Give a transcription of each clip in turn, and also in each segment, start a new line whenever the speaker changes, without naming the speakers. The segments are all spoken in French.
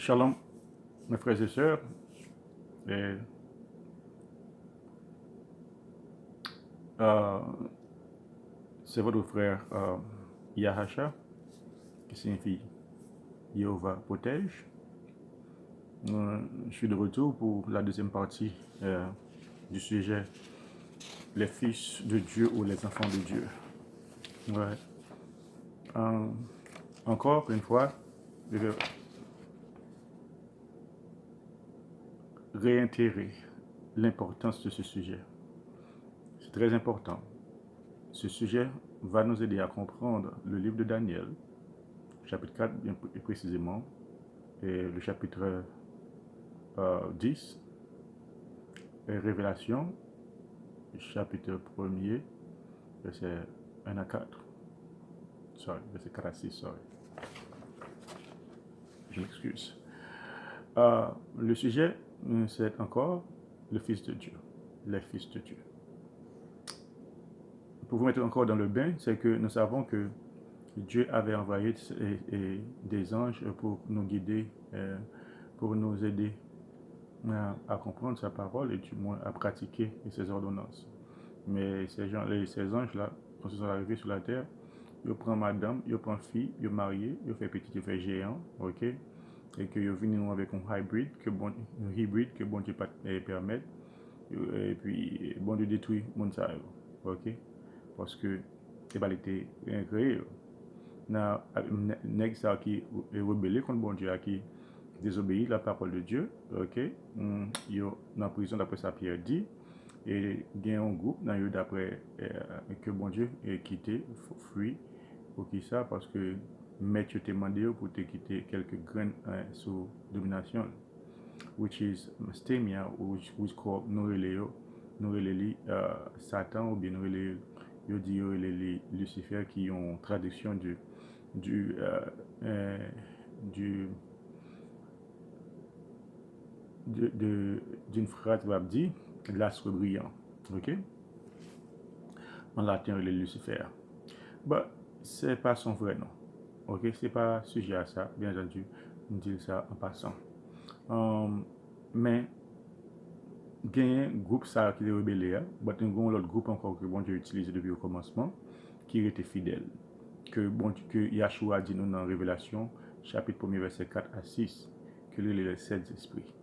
Shalom, mes frères et sœurs. Et, euh, c'est votre frère Yahasha, qui signifie Jéhovah protège. Je suis de retour pour la deuxième partie du sujet les fils de Dieu ou les enfants de Dieu. Ouais. Encore une fois, je vais réitérer l'importance de ce sujet. C'est très important. Ce sujet va nous aider à comprendre le livre de Daniel, chapitre 4 bien précisément, et le chapitre 10, et Révélation, chapitre 1er, verset 1 à 4. Verset 4 à 6, je m'excuse. Le sujet, c'est encore le Fils de Dieu, les fils de Dieu. Pour vous mettre encore dans le bain, c'est que nous savons que Dieu avait envoyé des anges pour nous guider, pour nous aider à comprendre sa parole et du moins à pratiquer ses ordonnances. Mais ces anges-là, quand ils sont arrivés sur la terre, ils prennent madame, ils prennent fille, ils mariés, ils font petit, ils font géant, ok? Et que ils viennent avec un hybride que bon Dieu pas permettre, et puis bon Dieu détruit le monde, ok? Parce que c'est pas été créé. Nèg ça qui est rebellé contre bon Dieu, qui désobéit la parole de Dieu, ok? Yo dans prison d'après ça Pierre dit. Et il y a un groupe dans d'après que bon Dieu est quitté, fui, pour qui ça, parce que maître t'a demandé pour te quitter quelques graines sous domination, which is stemia, which called nous Satan, ou bien nous dit Lucifer, qui ont traduction du, euh, euh, du d'une phrase qui dit l'astre brillant, ok? En latin, il est Lucifer. Bah, c'est pas son vrai nom. Ok, c'est pas sujet à ça, bien entendu, on dit ça en passant. Mais, il y a un groupe ça qui est rebellé, mais il y a un autre groupe encore que bon Dieu a utilisé depuis le commencement, qui était fidèle. Que Yahshua dit nous dans Révélation, chapitre 1er, verset 4 à 6, que lui, les 7 esprits.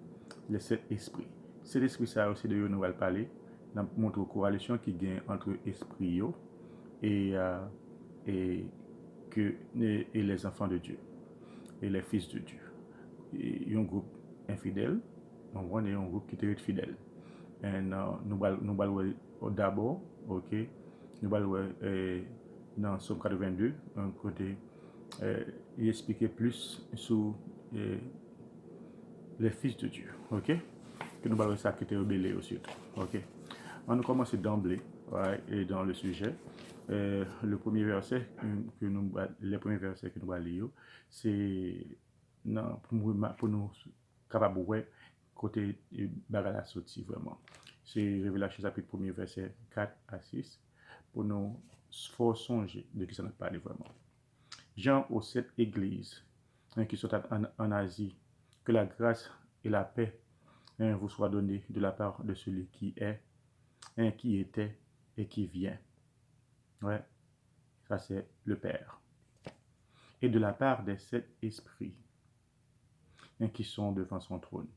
Les 7 esprits. Cet esprit, ça aussi, de nous allons parler, dans notre corrélation qui gagne entre esprit et, et, et les enfants de Dieu et les fils de Dieu. Il y a un groupe infidèle, on est un groupe qui est fidèle. Et nous allons d'abord, ok, nous allons dans Somme 82, un côté, il expliquait plus sur les fils de Dieu, ok, que nous allons ça qui était rebellé aussi, ok. On va commencer d'emblée, ouais, et dans le sujet. Le premier verset les premiers versets que nous allons lire, c'est pour nous capables de côté bagala sorti vraiment. C'est Révélation chapitre 1er verset 4 à 6 pour nous faut songer de qui ça nous parle vraiment. Jean aux 7 églises qui sont en Asie, que la grâce et la paix vous soient données de la part de celui qui est, qui était et qui vient. Ouais, ça c'est le Père. Et de la part des 7 esprits qui sont devant son trône.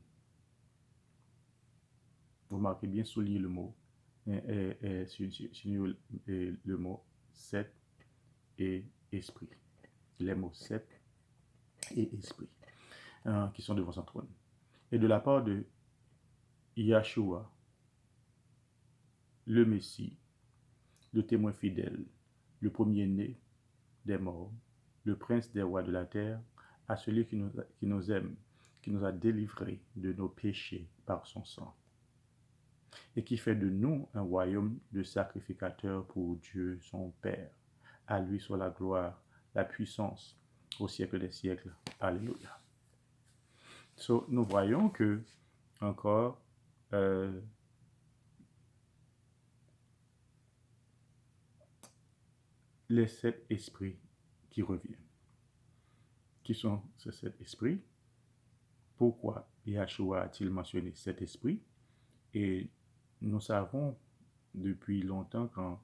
Vous marquez bien souligner le mot, le mot 7 et esprit. Les mots 7 et esprit qui sont devant son trône. Et de la part de Yahshua, le Messie, le témoin fidèle, le premier-né des morts, le prince des rois de la terre, à celui qui nous aime, qui nous a délivrés de nos péchés par son sang, et qui fait de nous un royaume de sacrificateurs pour Dieu son Père. À lui soit la gloire, la puissance au siècle des siècles. Alléluia. So, nous voyons que, encore, les 7 esprits qui reviennent. Qui sont ces 7 esprits? pourquoi Yahshua a-t-il mentionné cet esprit? Et nous savons depuis longtemps, quand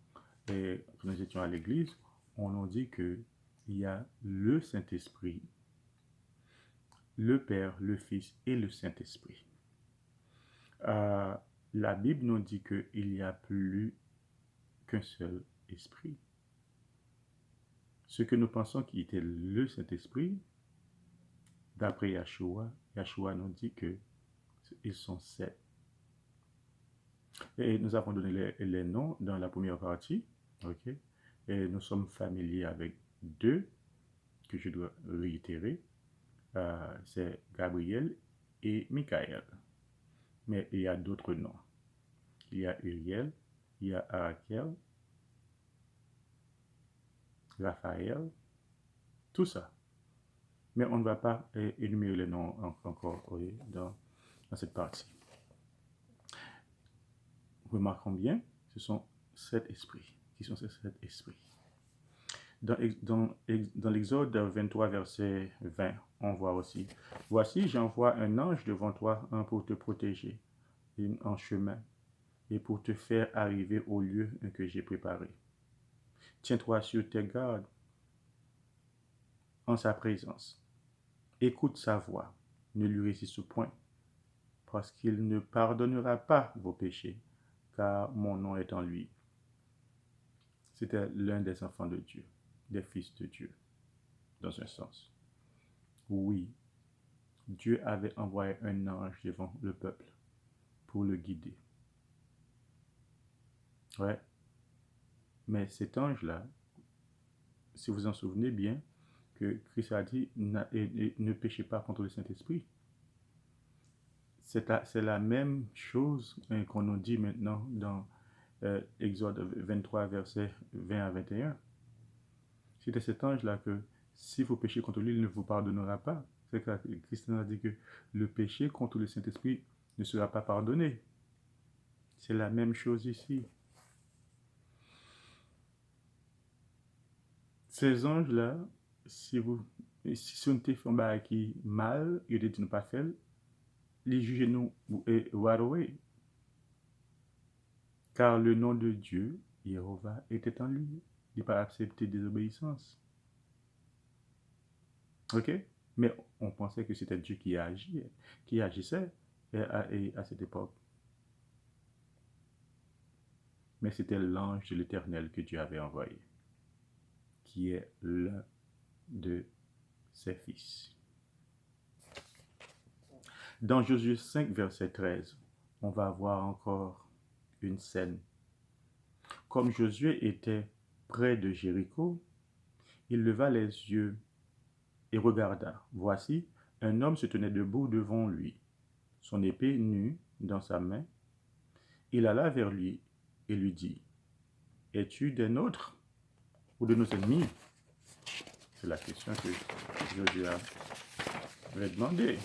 nous étions à l'église, on nous dit qu'il y a le Saint-Esprit, le Père, le Fils et le Saint-Esprit. La Bible nous dit qu'il n'y a plus qu'un seul esprit. Ce que nous pensons qui était le Saint-Esprit, d'après Yahshua, Yahshua nous dit qu'ils sont 7. Et nous avons donné les noms dans la première partie, ok? Et nous sommes familiers avec 2 que je dois réitérer. C'est Gabriel et Michael. Mais il y a d'autres noms. Il y a Uriel, il y a Arakel, Raphaël, tout ça. Mais on ne va pas énumérer les noms encore dans cette partie. Remarquons bien, ce sont 7 esprits. Qui sont ces 7 esprits? Dans l'Exode 23, verset 20, on voit aussi: Voici, j'envoie un ange devant toi pour te protéger en chemin et pour te faire arriver au lieu que j'ai préparé. Tiens-toi sur tes gardes en sa présence. Écoute sa voix, ne lui résiste point, parce qu'il ne pardonnera pas vos péchés, car mon nom est en lui. C'était l'un des enfants de Dieu, des fils de Dieu, dans un sens. Oui, Dieu avait envoyé un ange devant le peuple pour le guider. Ouais. Mais cet ange-là, si vous en souvenez bien, que Christ a dit, ne péchez pas contre le Saint-Esprit. C'est la même chose qu'on nous dit maintenant dans Exode 23, versets 20 à 21. C'était cet ange-là que si vous péchez contre lui, il ne vous pardonnera pas. C'est que Christ a dit que le péché contre le Saint-Esprit ne sera pas pardonné. C'est la même chose ici. Ces anges-là, si on te fait un bail qui mal, il dit ne pas faire, les juger nous right away. Car le nom de Dieu, Jéhovah, était en lui. Il n'a pas accepté désobéissance. Ok? Mais on pensait que c'était Dieu qui agissait à cette époque. Mais c'était l'ange de l'Éternel que Dieu avait envoyé, qui est l'un de ses fils. Dans Josué 5, verset 13, on va voir encore une scène. Comme Josué était près de Jéricho, il leva les yeux et regarda. Voici, un homme se tenait debout devant lui, son épée nue dans sa main. Il alla vers lui et lui dit: Es-tu des nôtres ou de nos ennemis? C'est la question que Josué avait demandé.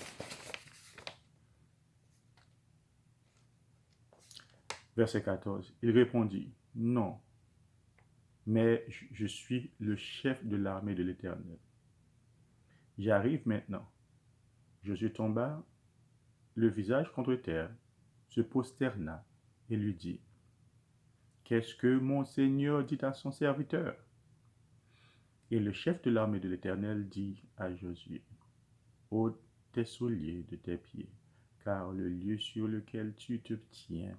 Verset 14. Il répondit: Non, mais je suis le chef de l'armée de l'Éternel. J'arrive maintenant. Josué tomba le visage contre terre, se prosterna et lui dit: Qu'est-ce que mon Seigneur dit à son serviteur? Et le chef de l'armée de l'Éternel dit à Josué: Ôte tes souliers de tes pieds, car le lieu sur lequel tu te tiens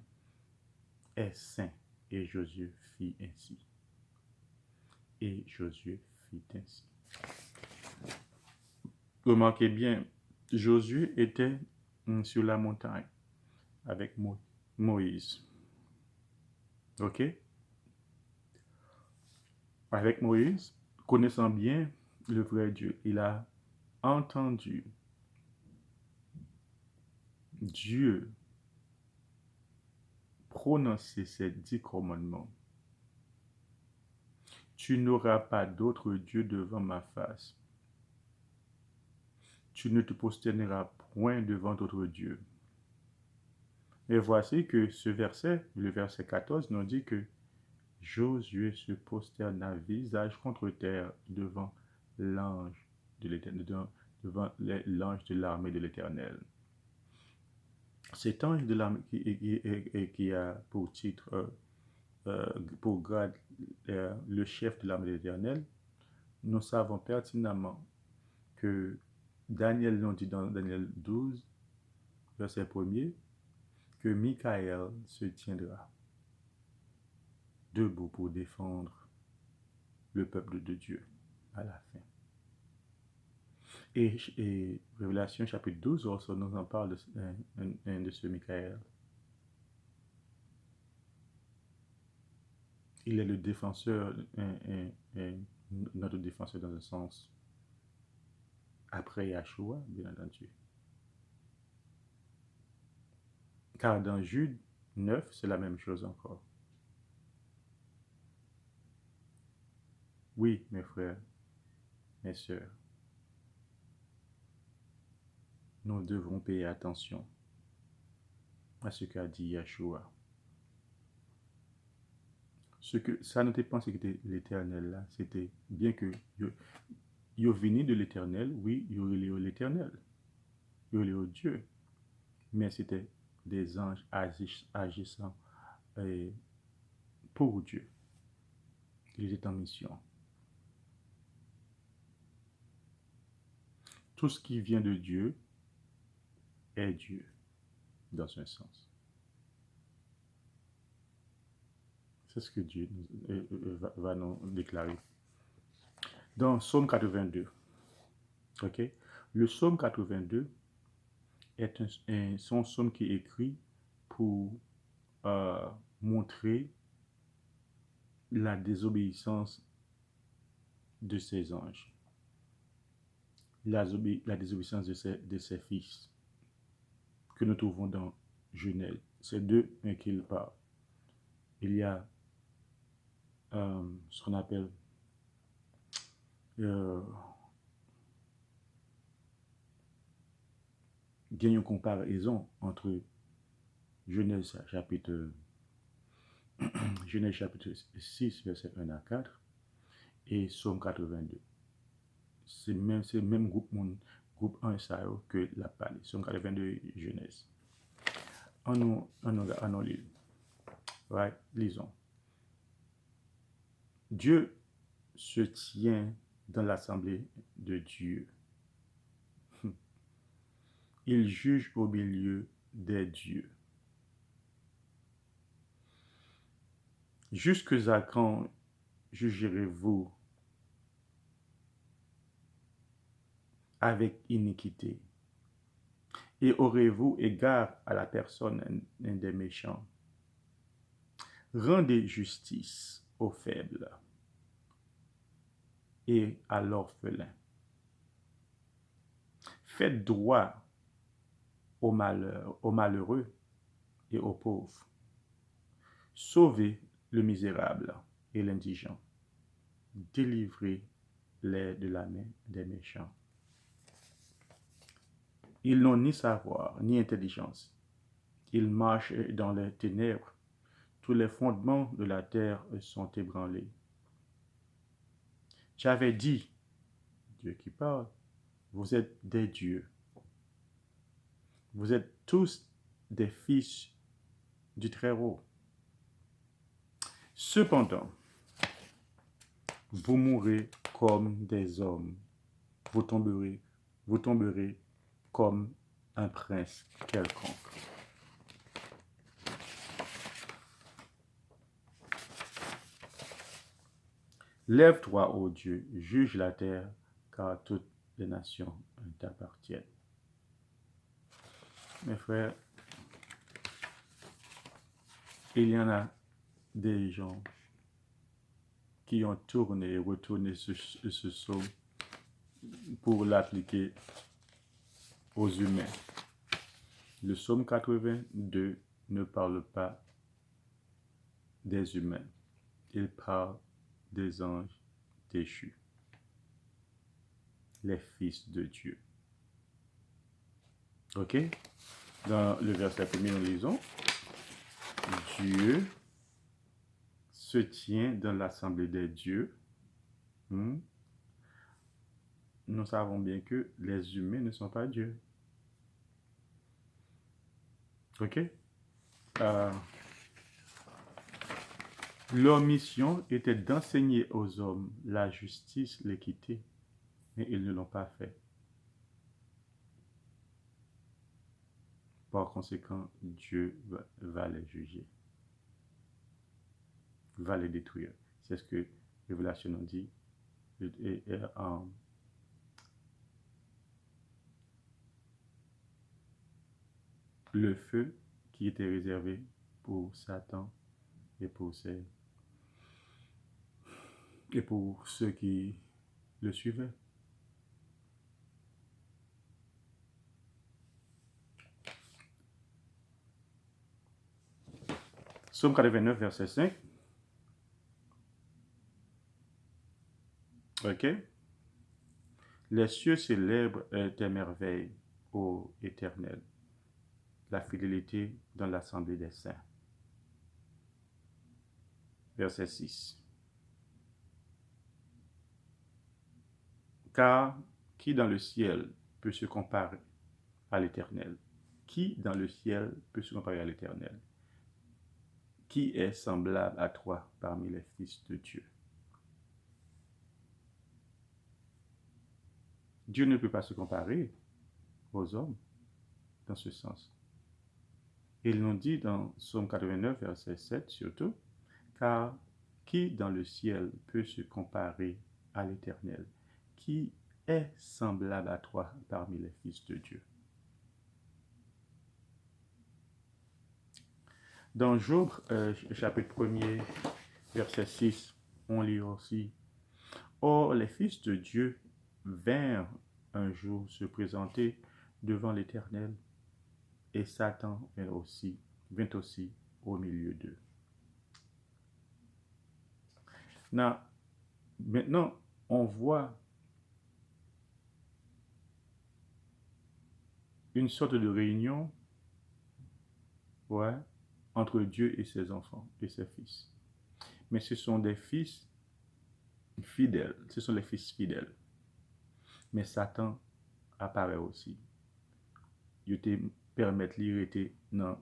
est saint. Et Josué fit ainsi. Et Josué fit ainsi. Remarquez bien, Josué était sur la montagne avec Moïse. Ok? Avec Moïse, connaissant bien le vrai Dieu, il a entendu Dieu prononcer ces 10 commandements. Tu n'auras pas d'autre Dieu devant ma face. Tu ne te prosterneras point devant d'autre Dieu. Et voici que ce verset, le verset 14, nous dit que Josué se prosterna visage contre terre devant l'ange de l'Éternel, devant l'ange de l'armée de l'Éternel. Cet ange de l'armée qui a pour titre, pour grade, le chef de l'armée de l'Éternel, nous savons pertinemment que Daniel nous dit dans Daniel 12, verset 1er, que Michael se tiendra debout pour défendre le peuple de Dieu à la fin. Et Révélation chapitre 12 aussi nous en parle de ce Michael. Il est le défenseur, notre défenseur dans un sens, après Yahshua, bien entendu. Car dans Jude 9, c'est la même chose encore. Oui, mes frères, mes sœurs, nous devons payer attention à ce qu'a dit Yahshua. Ce que ça ne dépend, c'est que c'était l'Éternel là, c'était bien que yo venu de l'Éternel, oui, yo relé l'Éternel, yo relé Dieu, mais c'était des anges agissant pour Dieu. Ils étaient en mission. Tout ce qui vient de Dieu est Dieu, dans un sens. C'est ce que Dieu va nous déclarer. Dans Psaume 82, ok? Le Psaume 82 est son psaume qui est écrit pour montrer la désobéissance de ses anges, la désobéissance de ses fils, que nous trouvons dans Genèse. C'est d'eux qu'il parle. Il y a ce qu'on appelle il y a une comparaison entre Genèse chapitre 6, verset 1 à 4 et Psaume 82. C'est le même groupe 1 que la parole. Psaume 82 Genèse. En nous lisons. Right? Lisons. Dieu se tient dans l'assemblée de Dieu. Il juge au milieu des dieux. Jusque à quand jugerez-vous avec iniquité? Et aurez-vous égard à la personne des méchants? Rendez justice aux faibles et à l'orphelin. Faites droit aux malheureux et aux pauvres. Sauvez le misérable et l'indigent. Délivrez-les de la main des méchants. Ils n'ont ni savoir, ni intelligence. Ils marchent dans les ténèbres. Tous les fondements de la terre sont ébranlés. J'avais dit, Dieu qui parle, vous êtes des dieux. Vous êtes tous des fils du Très-Haut. Cependant, vous mourrez comme des hommes. Vous tomberez comme un prince quelconque. Lève-toi, ô Dieu, juge la terre, car toutes les nations t'appartiennent. Mes frères, il y en a des gens qui ont tourné et retourné ce psaume pour l'appliquer aux humains. Le psaume 82 ne parle pas des humains. Il parle des anges déchus, les fils de Dieu. Ok? Dans le verset premier, nous lisons, Dieu se tient dans l'assemblée des dieux nous savons bien que les humains ne sont pas Dieu. Ok? Euh, Leur mission était d'enseigner aux hommes la justice, l'équité, mais ils ne l'ont pas fait. Par conséquent, Dieu va les juger, va les détruire. C'est ce que Révélation nous dit. Et, le feu qui était réservé pour Satan et pour ceux qui le suivaient. Psaume 89, verset 5. Ok? Les cieux célèbrent tes merveilles, ô Éternel, la fidélité dans l'assemblée des saints. Verset 6. Car qui dans le ciel peut se comparer à l'Éternel? Qui dans le ciel peut se comparer à l'Éternel? Qui est semblable à toi parmi les fils de Dieu? Dieu ne peut pas se comparer aux hommes dans ce sens. Il nous dit dans Psaume 89, verset 7 surtout, car qui dans le ciel peut se comparer à l'Éternel? Qui est semblable à toi parmi les fils de Dieu? Dans Job, chapitre 1er, verset 6, on lit aussi, or les fils de Dieu vinrent un jour se présenter devant l'Éternel, et Satan vint aussi au milieu d'eux. Maintenant, on voit une sorte de réunion, ouais, entre Dieu et ses enfants et ses fils. Mais ce sont des fils fidèles, ce sont les fils fidèles. Mais Satan apparaît aussi. Dieu te permet de rester dans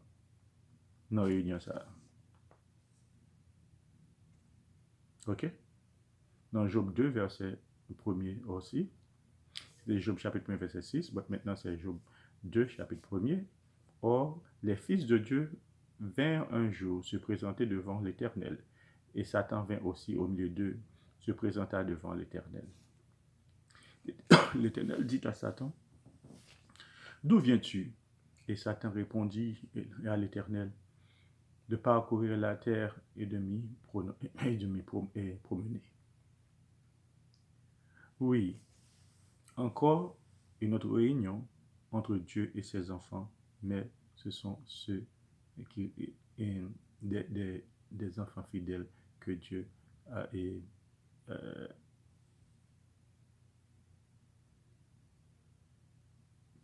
la réunion ça. Ok? Dans Job 2, verset 1er aussi. C'est Job chapitre 1, verset 6. Maintenant, c'est Job 2, chapitre 1er. Or, les fils de Dieu vinrent un jour se présenter devant l'Éternel. Et Satan vint aussi au milieu d'eux, se présenta devant l'Éternel. L'Éternel dit à Satan, d'où viens-tu? Et Satan répondit à l'Éternel, de parcourir la terre et de m'y promener. Oui, encore une autre réunion entre Dieu et ses enfants, mais ce sont ceux qui, des enfants fidèles que Dieu a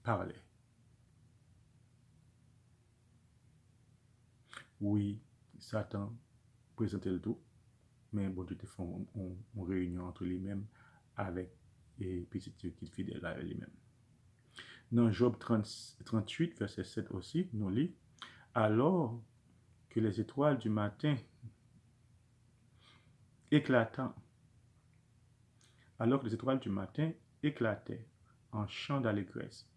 parlé. Oui, Satan présentait le tout, mais bon, Dieu te fait une réunion entre lui-même avec les petits Dieu qui sont fidèles à lui-même. Dans Job 38, verset 7 aussi, nous lit, alors que les étoiles du matin éclatant, alors que les étoiles du matin éclataient en chant d'allégresse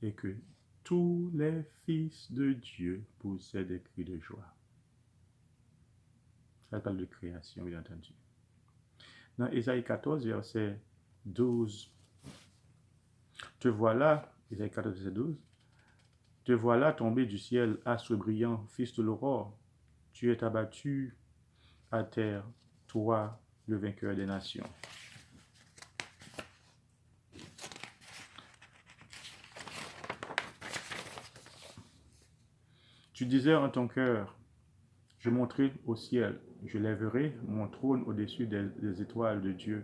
et que tous les fils de Dieu poussaient des cris de joie. Ça parle de création, bien entendu. Dans Ésaïe 14, verset 12, te voilà, Ésaïe 14, verset 12, te voilà tombé du ciel, astre brillant, fils de l'aurore. Tu es abattu à terre, toi, le vainqueur des nations. Tu disais en ton cœur, je monterai au ciel, je lèverai mon trône au-dessus des étoiles de Dieu.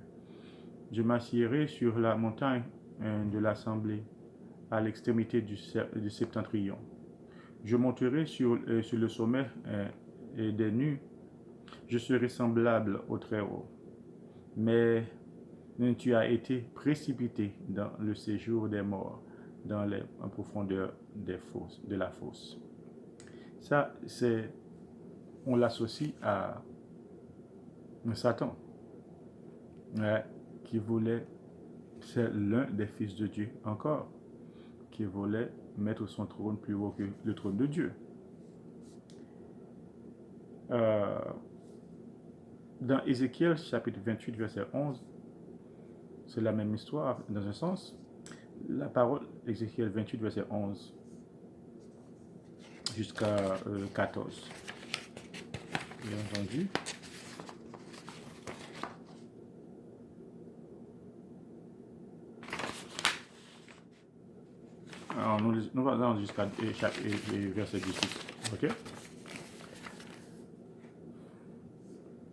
Je m'assiérai sur la montagne de l'assemblée, à l'extrémité du septentrion. Je monterai sur le sommet des nues, je serai semblable au Très-Haut. Mais Tu as été précipité dans le séjour des morts, dans les en profondeur de la fosse. Ça, on l'associe à Satan, ouais, qui voulait, c'est l'un des fils de Dieu encore, qui voulait mettre son trône plus haut que le trône de Dieu. Euh, dans Ézéchiel chapitre 28, verset 11, c'est la même histoire dans un sens. La parole, Ézéchiel 28, verset 11 jusqu'à 14. Bien entendu. Alors, nous allons jusqu'à verset 18. Ok?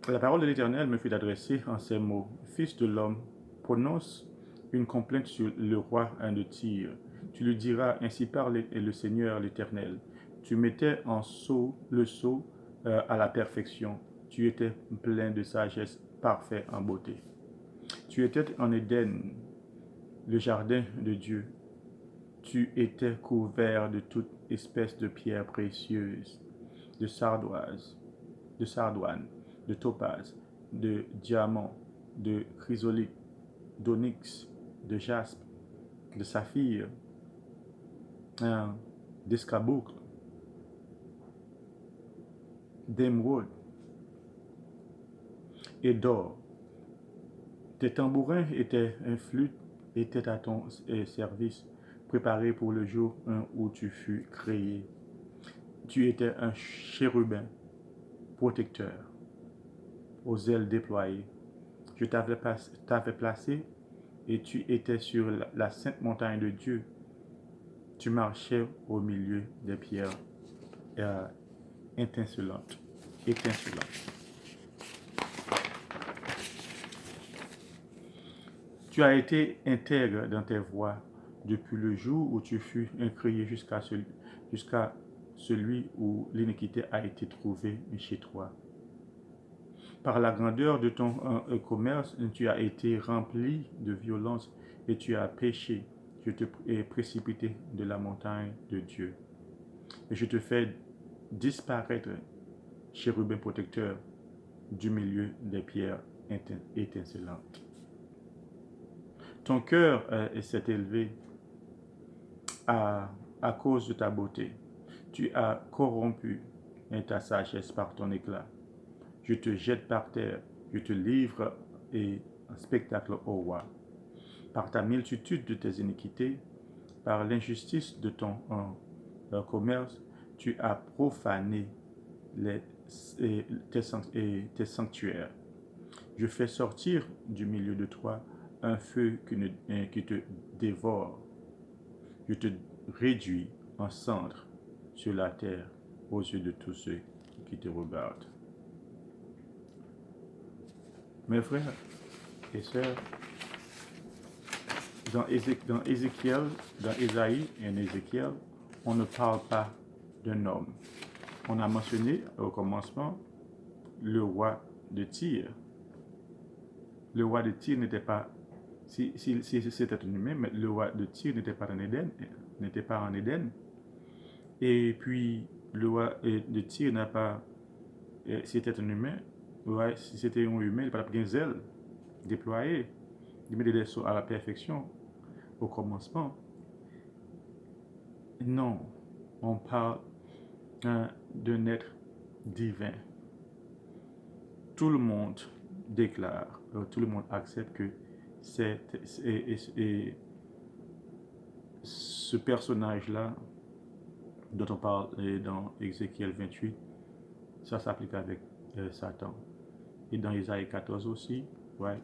La parole de l'Éternel me fut adressée en ces mots. Fils de l'homme, prononce une complainte sur le roi de Tyr. Tu lui diras, ainsi parle le Seigneur l'Éternel. Tu mettais en le sceau à la perfection. Tu étais plein de sagesse, parfait en beauté. Tu étais en Éden, le jardin de Dieu. Tu étais couvert de toute espèce de pierres précieuses, de sardoise, de sardoine, de topaze, de diamant, de chrysolite, d'onyx, de jaspe, de saphir, d'escarboucle, d'émeraude et d'or. Tes tambourins étaient un flûte, étaient à ton service, préparés pour le jour où tu fus créé. Tu étais un chérubin protecteur, aux ailes déployées. Je t'avais placé et tu étais sur la sainte montagne de Dieu. Tu marchais au milieu des pierres étincelantes. Tu as été intègre dans tes voies depuis le jour où tu fus incréé jusqu'à celui où l'iniquité a été trouvée chez toi. Par la grandeur de ton commerce, tu as été rempli de violence et tu as péché. Je te ai précipité de la montagne de Dieu. Et je te fais disparaître, chérubin protecteur, du milieu des pierres étincelantes. Ton cœur s'est élevé à cause de ta beauté. Tu as corrompu ta sagesse par ton éclat. Je te jette par terre, je te livre un spectacle au roi. Par ta multitude de tes iniquités, par l'injustice de ton commerce, tu as profané tes sanctuaires. Je fais sortir du milieu de toi un feu qui te dévore. Je te réduis en cendres sur la terre aux yeux de tous ceux qui te regardent. Mes frères et sœurs, dans Ézéchiel, dans Ésaïe et en Ézéchiel, on ne parle pas d'un homme. On a mentionné au commencement le roi de Tyr. Le roi de Tyr n'était pas, si c'était un humain, mais le roi de Tyr n'était pas en Éden, Et puis le roi de Tyr n'a pas, si c'était un humain, ouais, si c'était un humain, il n'a pas bien zèle déployé, il mettait des sauts à la perfection au commencement. Non, on parle d'un être divin. Tout le monde déclare, tout le monde accepte que ce personnage-là dont on parle dans Ézéchiel 28, ça s'applique avec Satan. Et dans Isaïe 14 aussi, ouais,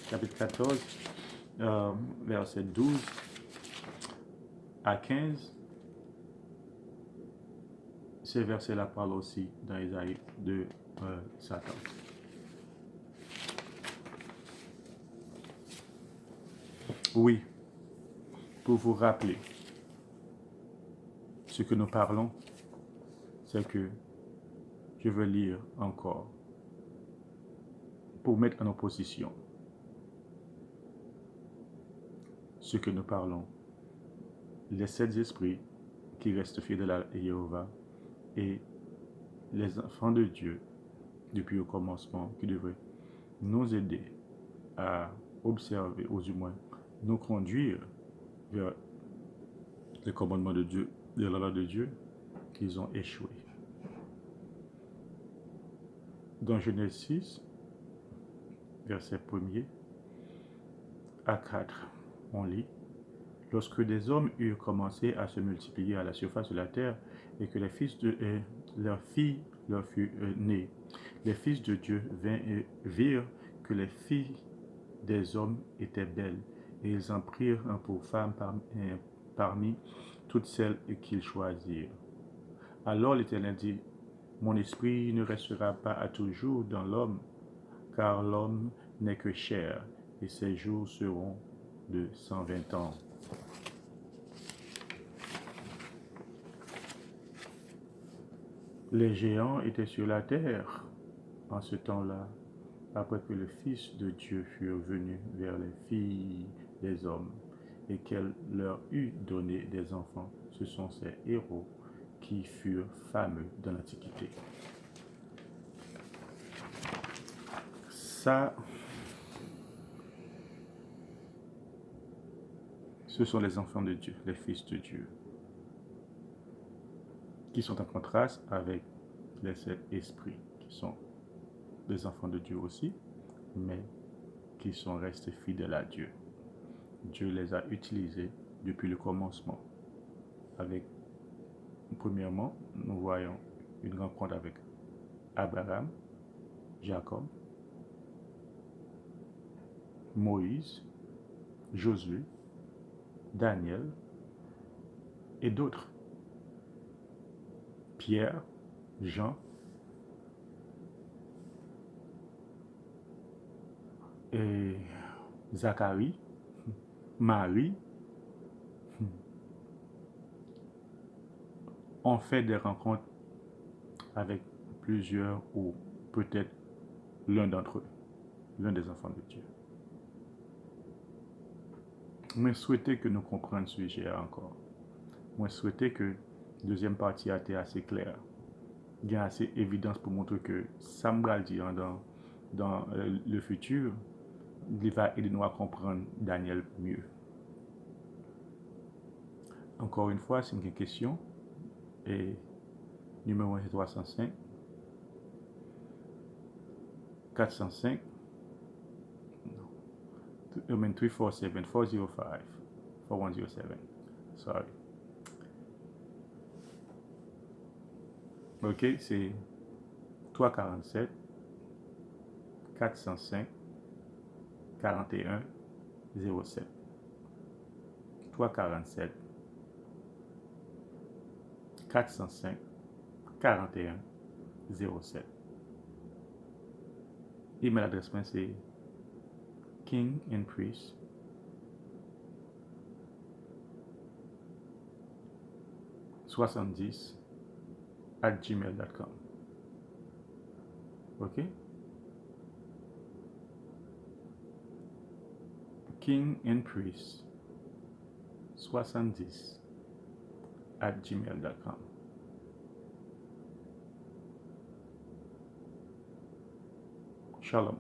chapitre 14, verset 12 à 15, ces versets-là parlent aussi dans Isaïe de Satan. Oui, pour vous rappeler ce que nous parlons, c'est que je veux lire encore pour mettre en opposition ce que nous parlons, les 7 esprits qui restent fidèles à Jéhovah et les enfants de Dieu depuis le commencement qui devraient nous aider à observer, ou du moins nous conduire vers les commandements de Dieu, de la loi de Dieu, qu'ils ont échoué. Dans Genèse 6, verset 1er à 4, on lit: Lorsque des hommes eurent commencé à se multiplier à la surface de la terre et que les fils de leurs filles leur furent nés, les fils de Dieu vinrent et virent que les filles des hommes étaient belles, et ils en prirent un pour femme parmi toutes celles qu'ils choisirent. Alors l'Éternel dit: Mon esprit ne restera pas à toujours dans l'homme, car l'homme n'est que chair, et ses jours seront de 120 ans. Les géants étaient sur la terre en ce temps-là, après que le Fils de Dieu fut venu vers les filles des hommes et qu'elle leur eut donné des enfants. Ce sont ces héros qui furent fameux dans l'Antiquité. Ça, ce sont les enfants de Dieu, les fils de Dieu, qui sont en contraste avec les 7 esprits, qui sont des enfants de Dieu aussi, mais qui sont restés fidèles à Dieu. Dieu les a utilisés depuis le commencement. Premièrement, nous voyons une rencontre avec Abraham, Jacob, Moïse, Josué, Daniel et d'autres. Pierre, Jean et Zacharie, Marie ont fait des rencontres avec plusieurs ou peut-être l'un d'entre eux, l'un des enfants de Dieu. Moi, souhaiter que nous comprenions ce sujet encore. Moi, souhaiter que la deuxième partie a été assez claire. Il y a assez d'évidence pour montrer que ça me va le dire dans le futur, il va aider nous à comprendre Daniel mieux. Encore une fois, c'est une question. Et numéro 305, 405, 347, 405, 4107. Sorry. Ok, c'est 347, 405, 41, 07. 347, 405, 41, 07. Email adresse c'est King and Priest @gmail.com. Ok? King and Priest 70 @gmail.com. Shalom.